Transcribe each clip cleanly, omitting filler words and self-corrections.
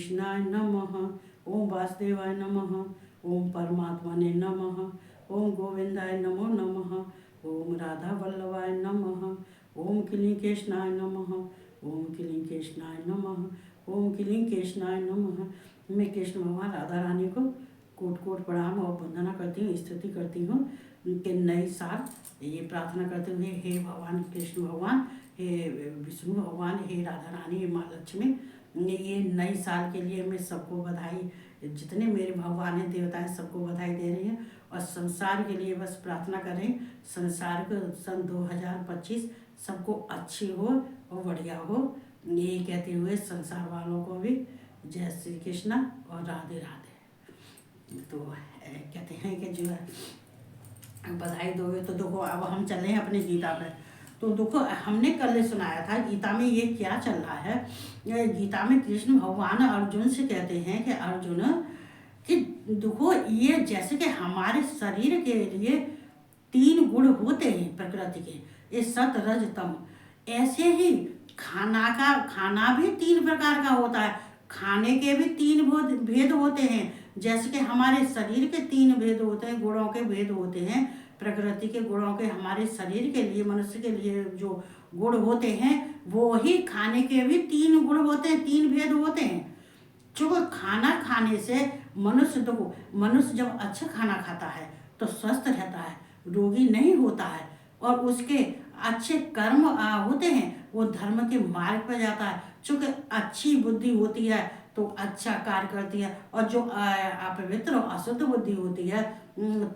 कृष्णाय नमः। ओम वासुदेवाय नमः। ओम परमात्मने नमः। ओम गोविंदाय नमो नमः। ओम राधा वल्लभाय नमः। ओम क्लीं कृष्णाय नमः। ओम क्लीं कृष्णाय नमः। ओम क्लीं कृष्णाय नमः। मैं कृष्ण भगवान राधा रानी को कोट कोट प्रणाम और वंदना करती हूँ, स्तुति करती हूँ कि नए साल ये प्रार्थना करते हुए, हे भगवान कृष्ण भगवान, हे विष्णु भगवान, हे राधा रानी, हे माँ लक्ष्मी, ये नए साल के लिए मैं सबको बधाई, जितने मेरे भगवान हैं देवता हैं सबको बधाई दे रही हैं और संसार के लिए बस प्रार्थना कर रही हैं संसार को सन 2025 सबको अच्छी हो और बढ़िया हो। यही कहते हुए संसार वालों को भी जय श्री कृष्ण और राधे राधे। तो कहते हैं कि जो है बधाई दोगे तो देखो अब हम चले हैं अपनी गीता पे। तो देखो हमने कल सुनाया था गीता में ये क्या चल रहा है। गीता में कृष्ण भगवान अर्जुन से कहते हैं कि अर्जुन कि देखो ये जैसे कि हमारे शरीर के लिए 3 गुण होते हैं प्रकृति के, ये सत रज तम, ऐसे ही खाना भी 3 प्रकार का होता है। खाने के भी 3 भेद होते हैं। जैसे कि हमारे शरीर के 3 भेद होते हैं, गुणों के भेद होते हैं, प्रकृति के गुणों के हमारे शरीर के लिए, मनुष्य के लिए जो गुण होते हैं वो ही खाने के भी 3 गुण होते हैं, 3 भेद होते हैं। चूँकि खाना खाने से मनुष्य जब अच्छा खाना खाता है तो स्वस्थ रहता है, रोगी नहीं होता है और उसके अच्छे कर्म होते हैं, वो धर्म के मार्ग पर जाता है। चूँकि अच्छी बुद्धि होती है तो अच्छा कार्य करती है और जो अपवित्र और अशुद्ध बुद्धि होती है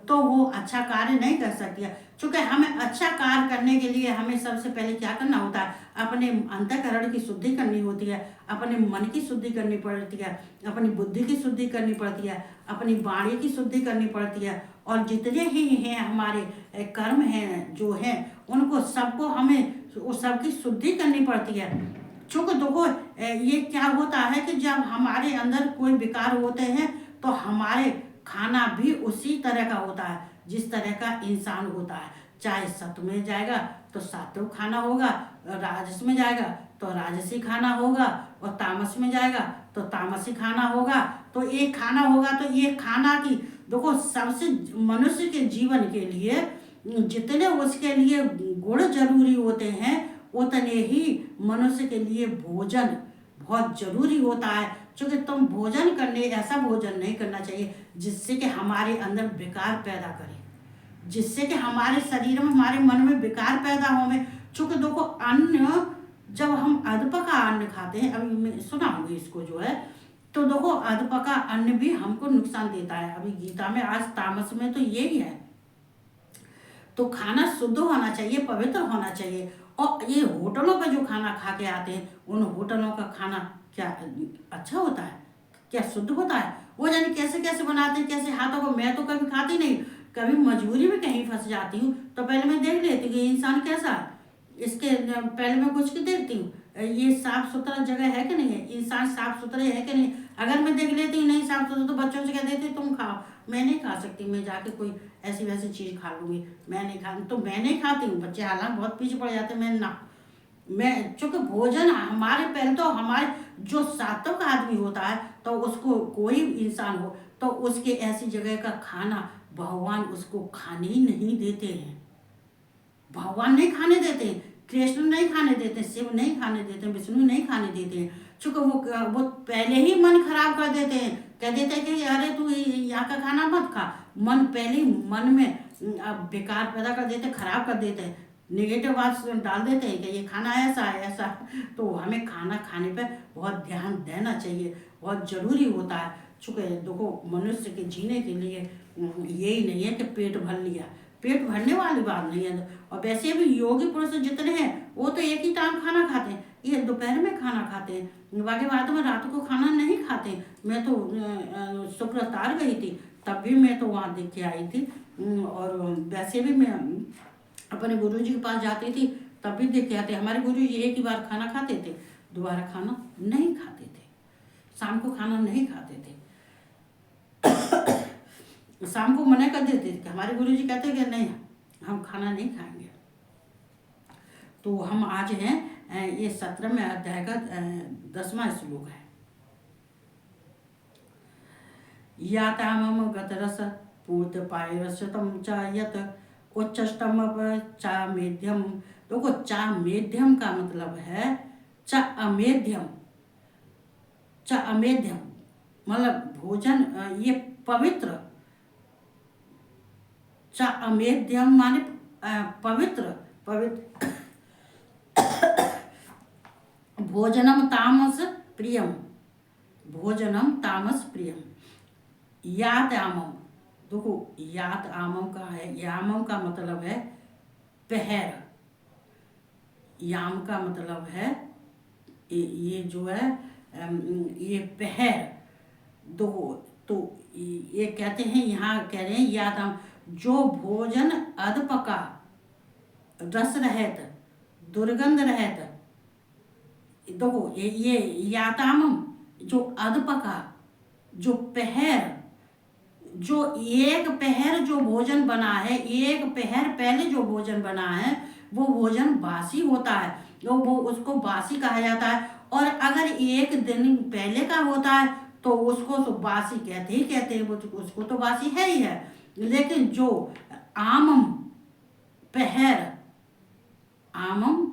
तो वो अच्छा कार्य नहीं कर सकती है। चूँकि हमें अच्छा कार्य करने के लिए हमें सबसे पहले क्या करना होता है, अपने अंतःकरण की शुद्धि करनी होती है, अपने मन की शुद्धि करनी पड़ती है, अपनी बुद्धि की शुद्धि करनी पड़ती है, अपनी वाणी की शुद्धि करनी पड़ती है और जितने ही हैं हमारे कर्म हैं जो हैं उनको सबको हमें सबकी शुद्धि करनी पड़ती है। चूँकि देखो ये क्या होता है कि जब हमारे अंदर कोई विकार होते हैं तो हमारे खाना भी उसी तरह का होता है जिस तरह का इंसान होता है। चाहे सत्व में जाएगा तो सात्विक खाना होगा, राजस में जाएगा तो राजसी खाना होगा और तामस में जाएगा तो तामसी खाना होगा। तो एक खाना होगा तो ये खाना की देखो सबसे मनुष्य के जीवन के लिए जितने उसके लिए गुण जरूरी होते हैं उतने ही मनुष्य के लिए भोजन बहुत जरूरी होता है। क्योंकि तुम भोजन करने ऐसा भोजन नहीं करना चाहिए जिससे कि हमारे अंदर विकार पैदा करे, जिससे कि हमारे शरीर में हमारे मन में विकार पैदा होवे। चूँकि देखो अन्न जब हम अधपका अन्न खाते हैं, अभी मैं सुनाऊंगी इसको जो है, तो देखो अधपका अन्न भी हमको नुकसान देता है। अभी गीता में आज तामस में तो यही है। तो खाना शुद्ध होना चाहिए, पवित्र होना चाहिए। और ये होटलों पे जो खाना खा के आते हैं उन होटलों का खाना क्या अच्छा होता है, क्या शुद्ध होता है? वो जाने कैसे कैसे बनाते हैं, कैसे हाथों को। मैं तो कभी खाती नहीं, कभी मजबूरी में कहीं फंस जाती हूँ तो पहले मैं देख लेती हूँ इंसान कैसा है, इसके पहले मैं कुछ देखती हूँ ये साफ सुथरा जगह है कि नहीं है, इंसान साफ सुथरे है कि नहीं। अगर मैं देख लेती हूँ नहीं साफ सुथरा तो बच्चों से कह देती तुम खाओ, मैं नहीं खा सकती, मैं जाके कोई ऐसी वैसी चीज़ खा लूँगी, मैं नहीं खा, तो मैं नहीं खाती हूँ। बच्चे हालांकि बहुत पीछे पड़ जाते, मैं चूँकि भोजन हमारे पहले तो हमारे जो सात्विक आदमी होता है तो उसको कोई इंसान हो तो उसके ऐसी जगह का खाना भगवान उसको खाने ही नहीं देते हैं। भगवान नहीं खाने देते हैं, कृष्ण नहीं खाने देते, शिव नहीं खाने देते, विष्णु नहीं खाने देते हैं। चूँकि वो पहले ही मन खराब कर देते हैं, कह देते हैं कि अरे तू यहाँ का खाना मत खा। मन पहले ही मन में बेकार पैदा कर देते, खराब कर देते हैं, नेगेटिव बात डाल देते हैं कि ये खाना ऐसा है ऐसा। तो हमें खाना खाने पर बहुत ध्यान देना चाहिए, बहुत ज़रूरी होता है। चूँकि देखो मनुष्य के जीने के लिए यही नहीं है कि पेट भर लिया, पेट भरने वाली बात नहीं है। और वैसे भी योगी पुरुष जितने हैं वो तो एक ही टाइम खाना खाते हैं, ये दोपहर में खाना खाते हैं, बाकी बात में रात को खाना नहीं खाते। मैं तो शुक्रतार गई थी तब भी मैं तो वहाँ देख के आई थी और वैसे भी मैं अपने गुरुजी के पास जाती थी तब भी देख के आते। हमारे गुरुजी एक ही बार खाना खाते थे, दोबारा खाना नहीं खाते थे, शाम को खाना नहीं खाते थे, शाम को मना कर देते थे। हमारे गुरुजी कहते कि नहीं हम खाना नहीं खाएंगे। तो हम आज हैं ये 17वें अध्याय का 10वां श्लोक है। यातामम गतरस पूर्त पायरसतम च यत उच्चष्टम चा मेध्यम। देखो चा मेध्यम का मतलब है च अमेध्यम। च अमेध्यम मतलब भोजन ये पवित्र। च अमेध्यम माने पवित्र। पवित्र भोजनम तामस प्रियम। भोजनम तामस प्रियम। यात आमम। देखो यात आमम का है, यामम का मतलब है पहर। याम का मतलब है ये जो है ये पहर। दो तो ये कहते हैं, यहाँ कह रहे हैं यात आम जो भोजन अधपका रस रहत दुर्गंध रहत। देखो ये यातामम जो अधपका जो पहर, जो एक पहर जो भोजन बना है, एक पहर पहले जो भोजन बना है वो भोजन बासी होता है, तो वो उसको बासी कहा जाता है। और अगर एक दिन पहले का होता है तो उसको तो बासी कहते हैं, वो उसको तो बासी है ही है। लेकिन जो आमम पहर, आमम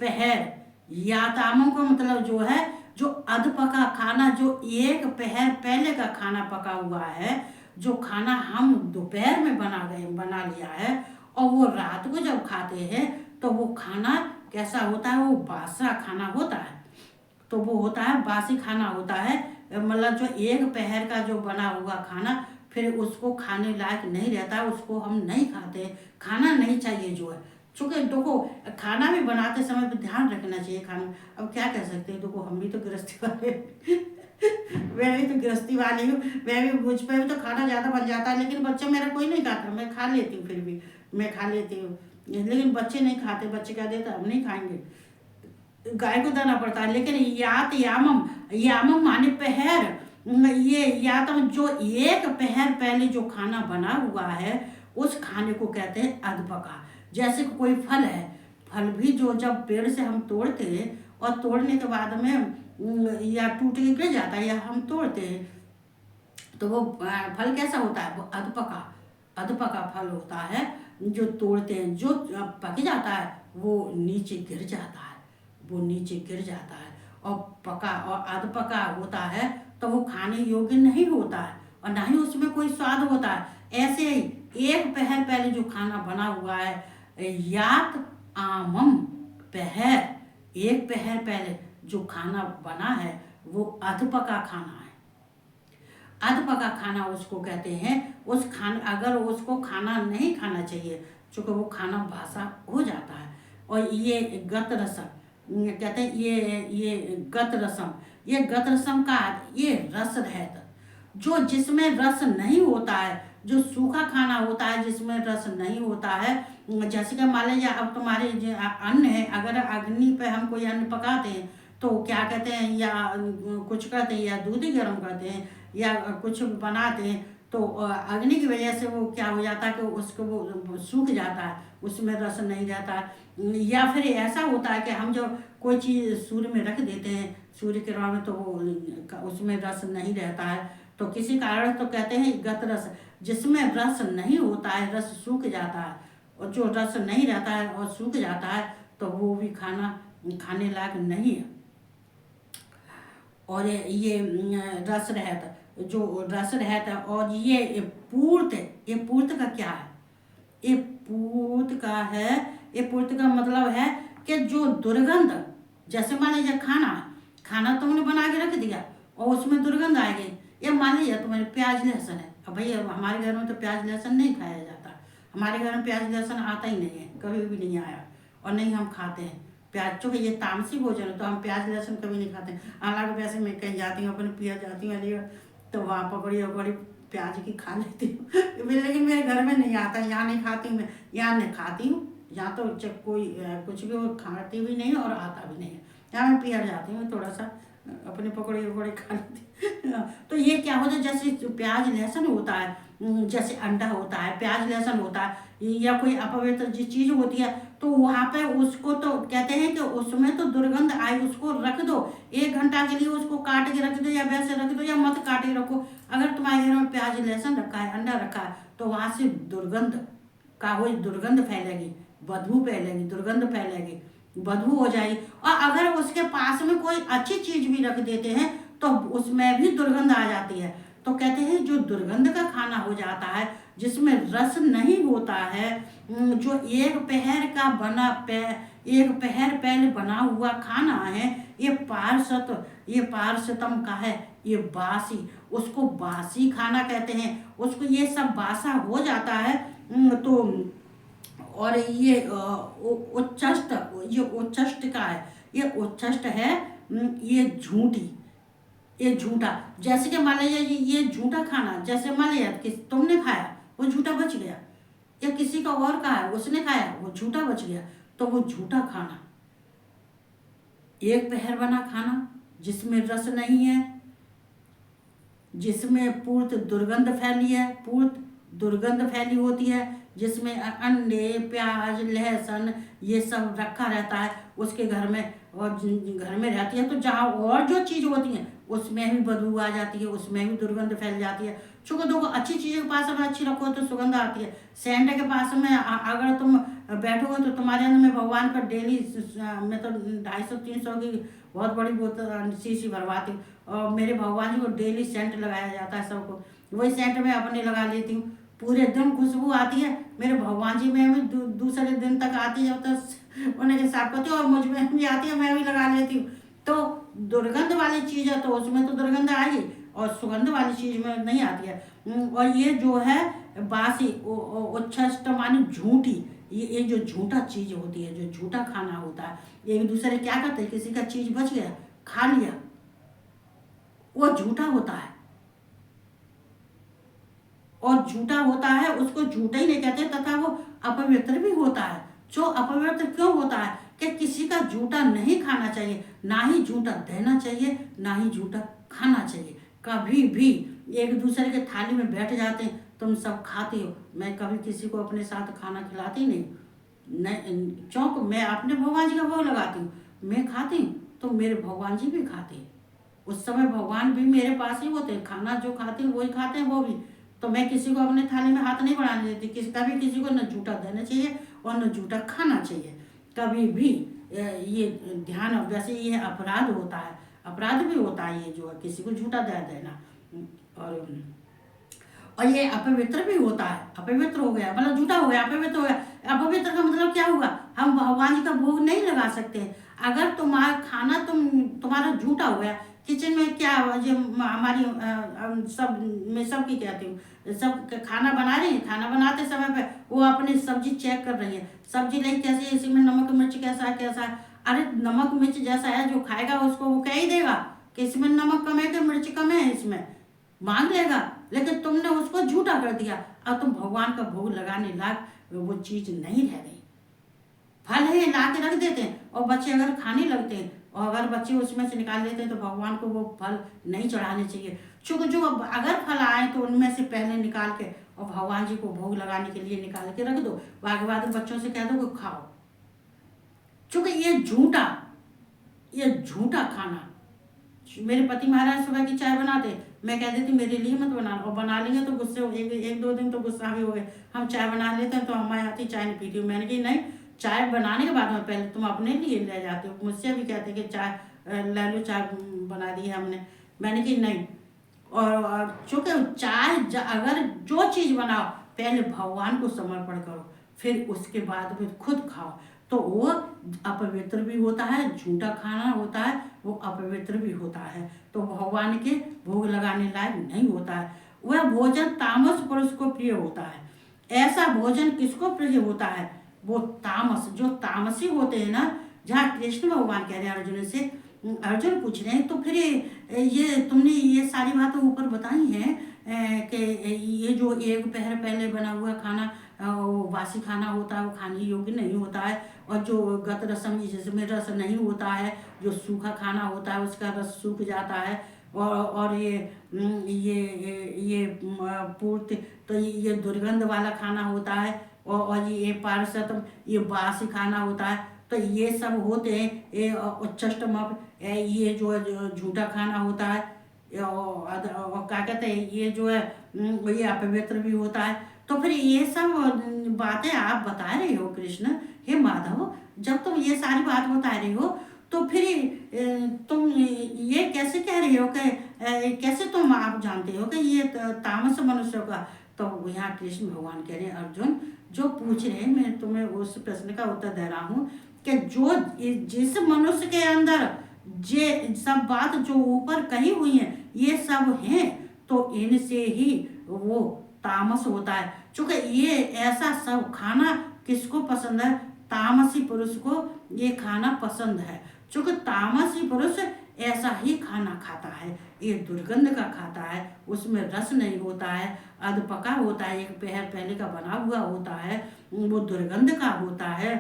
पहर, यातामम का मतलब जो है जो अधपका खाना, जो एक पहर पहले का खाना पका हुआ है, जो खाना हम दोपहर में बना लिया है और वो रात को जब खाते हैं तो वो खाना कैसा होता है, वो बासा खाना होता है। तो वो होता है बासी खाना होता है, मतलब जो एक पहर का जो बना हुआ खाना फिर उसको खाने लायक नहीं रहता है, उसको हम नहीं खाते, खाना नहीं चाहिए जो है। चूँकि देखो खाना भी बनाते समय तो ध्यान रखना चाहिए खाना। अब क्या कह सकते हैं, देखो हम भी तो गृहस्थी वाले मैं भी तो गृहस्थी वाली हूँ, मैं भी मुझ पर भी तो खाना ज़्यादा बन जाता है, लेकिन बच्चे मेरा कोई नहीं खाता, मैं खा लेती हूँ, फिर भी मैं खा लेती हूँ, लेकिन बच्चे नहीं खाते। बच्चे क्या देता, हम नहीं खाएंगे, गाय को देना पड़ता है। लेकिन यात यामम, यामम माने पहर, ये यातम जो एक पहर पहले जो खाना बना हुआ है उस खाने को कहते हैं अधपका। जैसे कोई फल है, फल भी जो जब पेड़ से हम तोड़ते हैं और तोड़ने के बाद में या टूट के गिर जाता है या हम तोड़ते हैं तो वो फल कैसा होता है, वो अधपका, अधपका फल होता है। जो तोड़ते हैं, जो पक जाता है वो नीचे गिर जाता है, वो नीचे गिर जाता है। और पका और अधपका होता है तो वो खाने योग्य नहीं होता है और ना ही उसमें कोई स्वाद होता है। ऐसे ही एक पहर पहले जो खाना बना हुआ है, यात आमम पहर, एक पहर पहले जो खाना बना है वो अधपका खाना है। अधपका खाना उसको कहते हैं। उस खाना अगर उसको खाना नहीं खाना चाहिए, चूँकि वो खाना बासा हो जाता है। और ये गत रसम कहते हैं, ये गत रसम, ये गत रसम का ये रस रहता जो जिसमें रस नहीं होता है, जो सूखा खाना होता है जिसमें रस नहीं होता है। जैसे कि मान लीजिए अब तुम्हारे जो अन्न है, अगर अग्नि पे हम कोई अन्न पकाते हैं तो क्या कहते हैं, या कुछ करते हैं या दूध ही गर्म करते हैं या कुछ बनाते हैं तो अग्नि की वजह से वो क्या हो जाता है कि उसको वो सूख जाता है, उसमें रस नहीं रहता है। या फिर ऐसा होता है कि हम जब कोई चीज़ सूर्य में रख देते हैं, सूर्य किरण में, तो वो उसमें रस नहीं रहता है। तो किसी कारण तो कहते हैं गत रस, जिसमें रस नहीं होता है, रस सूख जाता है, और जो रस नहीं रहता है और सूख जाता है तो वो भी खाना खाने लायक नहीं है। और ये रस रहता, जो रस रहता है। और ये पूर्त, ये पूर्त का क्या है, ये पूर्त का है, ये पूर्त का मतलब है कि जो दुर्गंध, जैसे मान लीजिए खाना, खाना तुमने बना के रख दिया और उसमें दुर्गंध आ गई। ये मान लीजिए तुम्हारे प्याज लहसुन है, अब भैया हमारे घर में तो प्याज लहसुन नहीं खाया जाता, हमारे घर में प्याज लहसुन आता ही नहीं है, कभी भी नहीं आया और नहीं हम खाते हैं प्याज। चूँकि ये तामसी भोजन है तो हम प्याज लहसुन कभी नहीं खाते। हालांकि वैसे मैं कहीं जाती हूँ अपने पिया जाती हूँ अलीगढ़ तो वहाँ पकौड़ी वकौड़ी प्याज की खा लेती हूँ लेकिन मेरे घर में नहीं आता, यहाँ नहीं खाती हूँ मैं, यहाँ नहीं खाती हूँ, यहाँ तो कोई कुछ भी वो खाती भी नहीं और आता भी नहीं है। यहाँ मैं पिया जाती हूँ थोड़ा सा अपने पकौड़ी वकौड़ी खा लेती तो ये क्या होता है, जैसे प्याज लहसुन होता है जैसे अंडा होता है, प्याज लहसुन होता है, या कोई अपवित्र चीज होती है, तो वहां पे उसको तो कहते हैं कि उसमें तो दुर्गंध आई, उसको रख दो 1 घंटा के लिए, उसको काट के रख दो या वैसे रख दो या मत काट के रखो। अगर तुम्हारे घर में प्याज लहसुन रखा है, अंडा रखा है, तो वहां से दुर्गंध का वही दुर्गंध फैलेगी, बदबू फैलेगी, दुर्गंध फैलेगी, बदबू हो जाएगी। और अगर उसके पास में कोई अच्छी चीज भी रख देते हैं तो उसमें भी दुर्गंध आ जाती है। तो कहते हैं जो दुर्गंध का खाना हो जाता है, जिसमें रस नहीं होता है, जो एक पहर का बना एक पहर पहले बना हुआ खाना है, ये पारसतम का है, ये बासी, उसको बासी खाना कहते हैं। उसको ये सब बासा हो जाता है। तो और ये उच्चष्ट, ये उच्चष्ट का है, ये उच्चष्ट है, ये झूठी, ये झूठा। जैसे कि मान लीजिए ये झूठा खाना, जैसे मान लिया कि तुमने खाया वो झूठा बच गया, या किसी का और का है उसने खाया वो झूठा बच गया, तो वो झूठा खाना, एक पहर बना खाना जिसमें रस नहीं है, जिसमें पूर्त दुर्गंध फैली है, पूर्त दुर्गंध फैली होती है, जिसमें अंडे प्याज लहसुन ये सब रखा रहता है उसके घर में, और घर में रहती है, तो जहाँ और जो चीज़ होती है उसमें भी बदबू आ जाती है, उसमें भी दुर्गंध फैल जाती है। चूँकि देखो अच्छी चीज़ों के पास में अच्छी रखो तो सुगंध आती है। सेंट के पास में अगर तुम बैठोगे तो तुम्हारे अंदर में भगवान का डेली, मैं तो 250-300 की बहुत बड़ी बोतल शीशी भरवाती हूँ, और मेरे भगवान जी को डेली सेंट लगाया जाता है सबको, वही सेंट मैं अपने लगा लेती हूँ, पूरे दिन खुशबू आती है। मेरे भगवान जी में भी दूसरे दिन तक आती है, तो उन्हें के साफ करती हूँ, और मुझ में भी आती है, मैं भी लगा लेती हूँ। तो दुर्गंध वाली चीज़ है तो उसमें तो दुर्गंध आएगी, और सुगंध वाली चीज़ में नहीं आती है। और ये जो है बासी उच्छष्ट मानी झूठी, ये जो झूठा चीज़ होती है, जो झूठा खाना होता है, एक दूसरे क्या करते हैं, किसी का चीज़ बच गया खा लिया, वो झूठा होता है। और झूठा होता है उसको झूठा ही नहीं कहते, तथा वो अपवित्र भी होता है। जो अपवित्र क्यों होता है कि किसी का झूठा नहीं खाना चाहिए, ना ही झूठा देना चाहिए, ना ही झूठा खाना चाहिए। कभी भी एक दूसरे के थाली में बैठ जाते हैं, तुम सब खाते हो, मैं कभी किसी को अपने साथ खाना खिलाती नहीं, क्योंकि मैं अपने भगवान जी का भोग लगाती हूँ, मैं खाती हूँ तो मेरे भगवान जी भी खाते हैं, उस समय भगवान भी मेरे पास ही होते हैं, खाना जो खाते हैं वही खाते हैं वो भी। तो मैं किसी को अपने थाली में हाथ नहीं बढ़ाने देती, कभी किसी को न झूठा देना चाहिए और न झूठा खाना चाहिए कभी भी। ये ध्यान, वैसे ये अपराध होता है, अपराध भी होता है ये जो है किसी को झूठा दे देना। और ये अपवित्र भी होता है, अपवित्र हो गया मतलब झूठा हो गया, अपवित्र हो गया। अपवित्र का मतलब क्या हुआ, हम भगवान जी का भोग नहीं लगा सकते अगर तुम्हारा खाना तुम्हारा झूठा हो गया। किचन में क्या जो हमारी सब मैं सबकी कहती हूँ, सब खाना बना रही है, खाना बनाते समय पे वो अपनी सब्जी चेक कर रही है, सब्जी नहीं कैसी है, इसमें नमक मिर्च कैसा है कैसा है। अरे नमक मिर्च जैसा है, जो खाएगा उसको वो कह ही देगा कि इसमें नमक कम है कि मिर्च कम है, इसमें मांग लेगा। लेकिन तुमने उसको झूठा कर दिया, अब तुम भगवान का भोग लगाने लायक वो चीज नहीं रह गई। फल है ला के रख देते हैं, और बच्चे अगर खाने लगते हैं, और अगर बच्चे उसमें से निकाल लेते हैं तो भगवान को वो फल नहीं चढ़ाने चाहिए। चूँकि जो अगर फल आए तो उनमें से पहले निकाल के और भगवान जी को भोग लगाने के लिए निकाल के रख दो, बाकी बाद बच्चों से कह दो कि खाओ। चूँकि ये झूठा खाना, मेरे पति महाराज सुबह की चाय बनाते, मैं कह देती मेरे लिए मत बनाना, और बना लेंगे तो गुस्से हो, एक दो दिन तो गुस्सा भी हो गए, हम चाय बना लेते हैं तो हमारे आती चाय नहीं पीती हूँ। मैंने कही नहीं, चाय बनाने के बाद में पहले तुम अपने लिए ले जाते हो, मुझसे भी कहते कि चाय ले लो, चाय बना दी है हमने। मैंने कही नहीं। और चूँकि चाय अगर जो चीज़ बनाओ पहले भगवान को समर्पण करो, फिर उसके बाद में खुद खाओ, तो वो अपवित्र भी होता है, झूठा खाना होता है वो अपवित्र भी होता है, तो भगवान के भोग लगाने लायक नहीं होता है। वह भोजन तामस पुरुष को प्रिय होता है। ऐसा भोजन किसको प्रिय होता है, वो तामस, जो तामसी होते हैं ना। जहाँ कृष्ण भगवान कह रहे हैं अर्जुन से, अर्जुन पूछ रहे हैं तो फिर ये तुमने ये सारी बातें ऊपर बताई हैं कि ये जो एक पहर पहले बना हुआ खाना वो वासी खाना होता है, वो खाने योग्य नहीं होता है, और जो गत रसम जिसमें रस नहीं होता है, जो सूखा खाना होता है उसका रस सूख जाता है, और ये पूर्ति, तो ये दुर्गंध वाला खाना होता है, और ये पार्षद, ये बासी खाना होता है। तो ये सब होते हैं, ये उच्छष्टमप, ये जो झूठा खाना होता है, और क्या कहते हैं, ये जो है ये अपवित्र भी होता है। तो फिर ये सब बातें आप बता रहे हो कृष्ण, हे माधव, जब तुम ये सारी बात बता रहे हो, तो फिर तुम ये कैसे कह रहे हो कि कैसे तुम आप जानते हो कि ये तामस मनुष्य का। तो यहाँ कृष्ण भगवान कह रहे हैं, अर्जुन जो पूछ रहे हैं, मैं तुम्हें उस प्रश्न का उत्तर दे रहा हूँ कि जो जिस मनुष्य के अंदर जे सब बात जो ऊपर कही हुई है ये सब हैं, तो इनसे ही वो तामस होता है। चूंकि ये ऐसा सब खाना किसको पसंद है, तामसी पुरुष को ये खाना पसंद है। चूंकि तामसी पुरुष ऐसा ही खाना खाता है, ये दुर्गंध का खाता है, उसमें रस नहीं होता है, अधपका होता है, एक पहर पहले का बना हुआ होता है, वो दुर्गंध का होता है,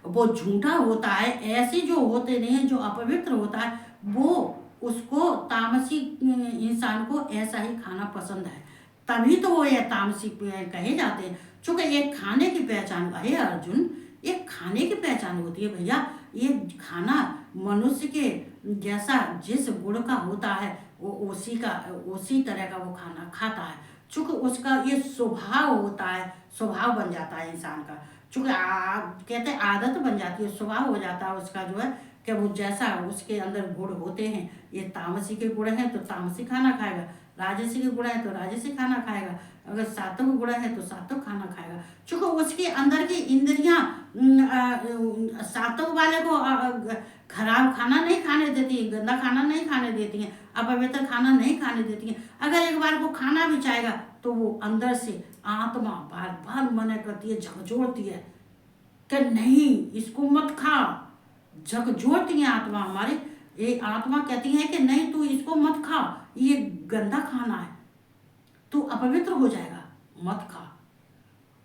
वो झूठा होता है। ऐसे जो होते नहीं, जो अपवित्र होता है, वो उसको तामसी इंसान को ऐसा ही खाना पसंद है, तभी तो वो ये तामसी कहे जाते हैं। चूंकि ये खाने की पहचान है अर्जुन, ये खाने की पहचान होती है भैया। ये खाना मनुष्य के जैसा जिस गुण का होता है, वो उसी तरह का वो खाना खाता है। चूंकि उसका ये स्वभाव होता है, स्वभाव बन जाता है इंसान का। चूंकि कहते हैं आदत बन जाती है, स्वभाव हो जाता है उसका, जो है कि वो जैसा उसके अंदर गुण होते हैं, ये तामसी के गुण हैं तो तामसी खाना खाएगा, राजसी के गुण है तो राजसी खाना खाएगा, अगर सात्विक गुण है तो सात्विक खाना खाएगा। चूंकि उसके अंदर की इंद्रियां सात्विक वाले को खराब खाना नहीं खाने देती, गंदा खाना नहीं खाने देती हैं, अपवित्र खाना नहीं खाने देती हैं। अगर एक बार वो खाना भी चाहेगा तो वो अंदर से आत्मा बार बार मना करती है, झकझोरती है कि नहीं इसको मत खा, झकझोरती है आत्मा हमारी। ये आत्मा कहती है कि नहीं तू इसको मत खा, ये गंदा खाना है, तू अपवित्र हो जाएगा, मत खा।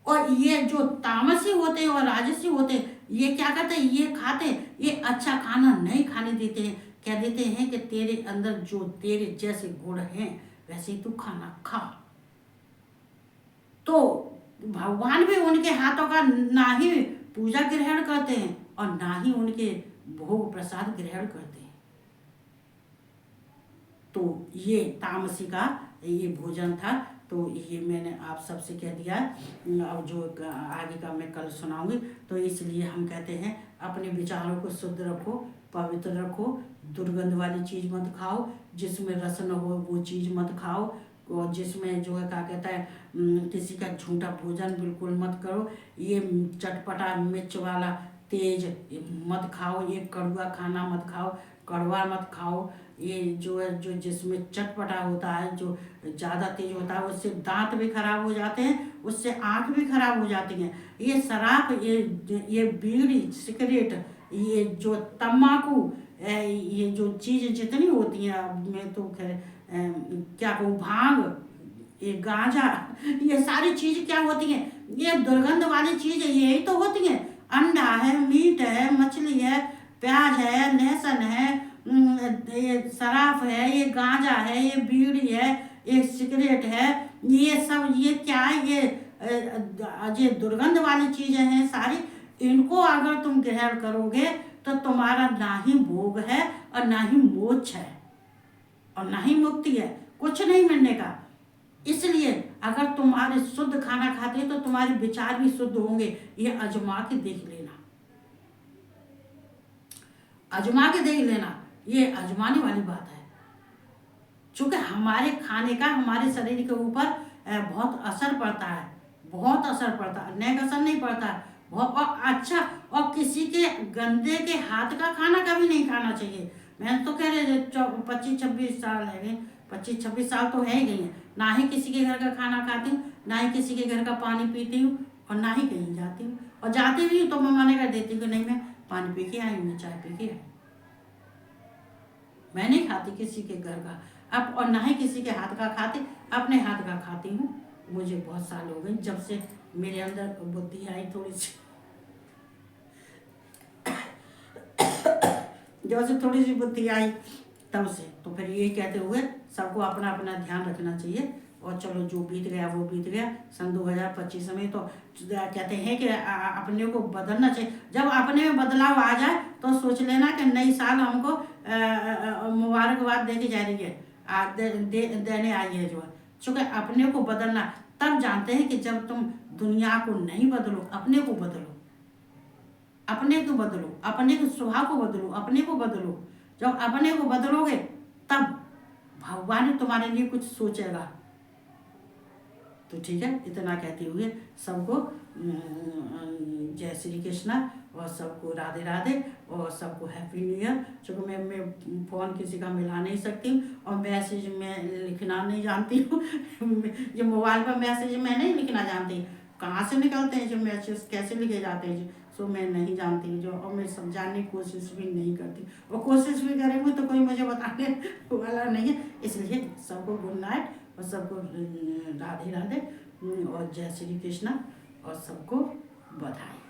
और ये जो तामसी होते हैं और राजसी होते हैं, ये क्या करते हैं, ये खाते हैं, ये अच्छा खाना नहीं खाने देते हैं, कह देते हैं कि तेरे अंदर जो तेरे जैसे गुण हैं वैसे ही तू खाना खा। तो भगवान भी उनके हाथों का ना ही पूजा ग्रहण करते हैं और ना ही उनके भोग प्रसाद ग्रहण करते हैं। तो ये तामसी का ये भोजन था, तो ये मैंने आप सबसे कह दिया। अब जो आगे का मैं कल सुनाऊंगी। तो इसलिए हम कहते हैं अपने विचारों को शुद्ध रखो, पवित्र रखो, दुर्गंध वाली चीज़ मत खाओ, जिसमें रस न हो वो चीज़ मत खाओ, और जिसमें जो है क्या कहता है किसी का झूठा भोजन बिल्कुल मत करो, ये चटपटा मिर्च वाला तेज मत खाओ, ये कड़वा खाना मत खाओ, कड़वा मत खाओ, ये जो है जो जिसमें चटपटा होता है, जो ज़्यादा तेज होता है, उससे दांत भी खराब हो जाते हैं, उससे आँख भी खराब हो जाती हैं। ये शराब, ये बीड़ी, सिगरेट, ये जो तम्बाकू, ये जो चीज़ें जितनी होती हैं, अब मैं तो खैर क्या कहूँ, भांग, ये गांजा, ये सारी चीज़ क्या होती हैं, ये दुर्गंध वाली चीज़ यही तो होती हैं। अंडा है, मीट है, मछली है, प्याज है, लहसुन है, ये शराब है, ये गांजा है, ये बीड़ी है, ये सिगरेट है, ये सब ये क्या है, ये दुर्गंध वाली चीज़ें हैं सारी। इनको अगर तुम ग्रहण करोगे तो तुम्हारा ना ही भोग है और ना ही मोक्ष है और ना ही मुक्ति है, कुछ नहीं मिलने का। इसलिए अगर तुम्हारे शुद्ध खाना खाते तो तुम्हारे विचार भी शुद्ध होंगे। ये आजमा के देख लेना, आजमा के देख लेना, ये आजमाने वाली बात है। चूंकि हमारे खाने का हमारे शरीर के ऊपर बहुत असर पड़ता है, बहुत असर पड़ता है, नेक असर नहीं पड़ता है बहुत। और अच्छा, और किसी के गंदे के हाथ का खाना कभी नहीं खाना चाहिए। मैं तो कह रहे 25-26 साल है, 25-26 साल तो है ही गई है, ना ही किसी के घर का खाना खाती हूँ, ना ही किसी के घर का पानी पीती हूँ, और ना ही कहीं जाती हूँ। और जाती भी हूँ तो मैं मना कर देती हूँ कि नहीं मैं पानी पी के आई, मैं चाय पी के आई, मैं नहीं खाती किसी के घर का अब, और ना ही किसी के हाथ का खाती, अपने हाथ का खाती हूँ। मुझे बहुत साल हो गए जब से मेरे अंदर बुद्धि आई थोड़ी सी, जब से थोड़ी सी बुद्धि आई तब से। तो फिर ये कहते हुए सबको अपना अपना ध्यान रखना चाहिए। और चलो जो बीत गया वो बीत गया। सन 2025 में तो कहते हैं कि अपने को बदलना चाहिए। जब अपने में बदलाव आ जाए तो सोच लेना कि नई साल हमको मुबारकबाद दे के जा रही है, देने आई है जो है। चूँकि अपने को बदलना तब जानते हैं कि जब तुम दुनिया को नहीं बदलो, अपने को बदलो, अपने को बदलो, अपने के स्वभाव को बदलो, अपने को बदलो। जब अपने को बदलोगे तब भगवान तुम्हारे लिए कुछ सोचेगा। तो ठीक है, इतना कहते हुए सबको जय श्री कृष्णा और सबको राधे राधे और सबको हैप्पी न्यू ईयर। चूँकि मैं फ़ोन किसी का मिला नहीं सकती और मैसेज में लिखना नहीं जानती हूँ जो मोबाइल पर मैसेज मैं नहीं लिखना जानती, कहाँ से निकलते हैं जो मैसेज, कैसे लिखे जाते हैं सो मैं नहीं जानती जो, और मैं समझाने की कोशिश भी नहीं करती, और कोशिश भी करेंगे तो कोई मुझे बताने वाला नहीं है। इसलिए सबको गुड नाइट और सबको राधे राधे और जय श्री कृष्णा और सबको बधाई।